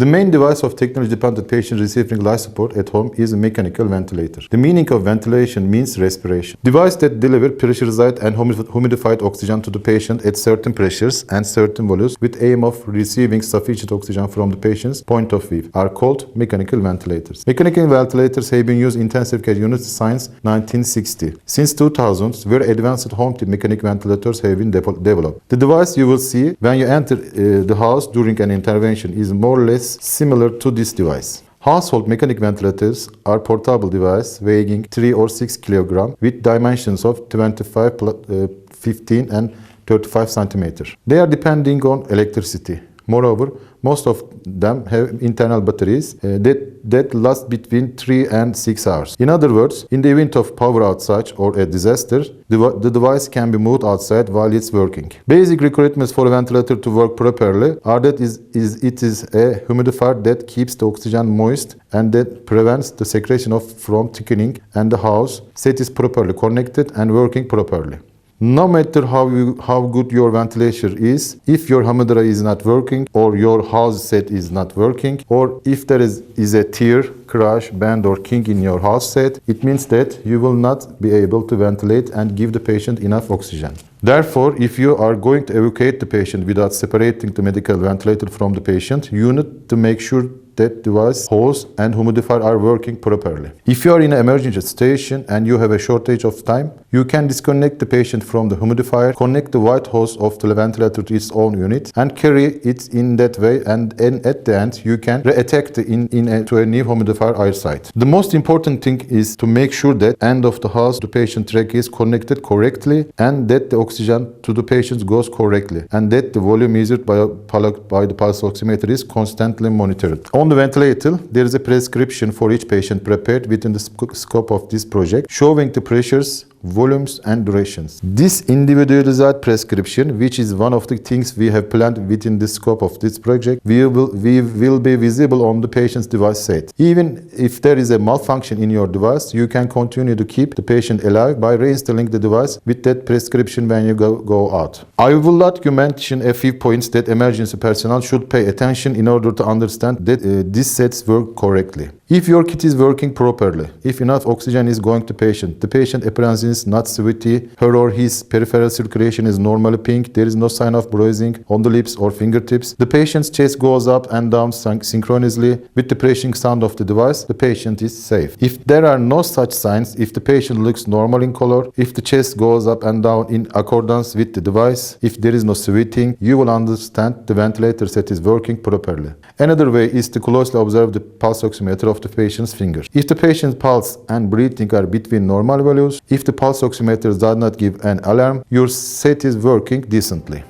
The main device of technology-dependent patient receiving life support at home is a mechanical ventilator. The meaning of ventilation means respiration. Device that deliver pressurized and humidified oxygen to the patient at certain pressures and certain volumes with aim of receiving sufficient oxygen from the patient's point of view are called mechanical ventilators. Mechanical ventilators have been used in intensive care units since 1960. Since 2000, very advanced home mechanical ventilators have been developed. The device you will see when you enter the house during an intervention is more or less similar to this device. Household mechanic ventilators are portable devices weighing 3 or 6 kg with dimensions of 25, 15 and 35 cm. They are depending on electricity. Moreover, most of them have internal batteries that last between 3 and 6 hours. In other words, in the event of power outage or a disaster, the device can be moved outside while it's working. Basic requirements for a ventilator to work properly are that it is a humidifier that keeps the oxygen moist and that prevents the secretion from thickening, and the house set is properly connected and working properly. No matter how good your ventilation is, if your humidity is not working, or your house set is not working, or if there is a tear, crash, bend or kink in your house set, it means that you will not be able to ventilate and give the patient enough oxygen. Therefore, if you are going to evacuate the patient without separating the medical ventilator from the patient, you need to make sure that device, hose and humidifier are working properly. If you are in an emergency situation and you have a shortage of time, you can disconnect the patient from the humidifier, connect the white hose of the ventilator to its own unit and carry it in that way, and at the end you can reattach to a new humidifier air site. The most important thing is to make sure that end of the house the patient track is connected correctly and that the oxygen to the patient goes correctly and that the volume measured by the pulse oximeter is constantly monitored. On the ventilator, there is a prescription for each patient prepared within the scope of this project, showing the pressures, volumes and durations. This individualized prescription, which is one of the things we have planned within the scope of this project, will be visible on the patient's device set. Even if there is a malfunction in your device, you can continue to keep the patient alive by reinstalling the device with that prescription when you go out. I would like to mention a few points that emergency personnel should pay attention in order to understand that these sets work correctly. If your kit is working properly, if enough oxygen is going to the patient appearance is not sweaty, her or his peripheral circulation is normally pink, there is no sign of bruising on the lips or fingertips, the patient's chest goes up and down synchronously with the pressing sound of the device, the patient is safe. If there are no such signs, if the patient looks normal in color, if the chest goes up and down in accordance with the device, if there is no sweating, you will understand the ventilator set is working properly. Another way is to closely observe the pulse oximeter of the patient's fingers. If the patient's pulse and breathing are between normal values, if the pulse oximeter does not give an alarm, your set is working decently.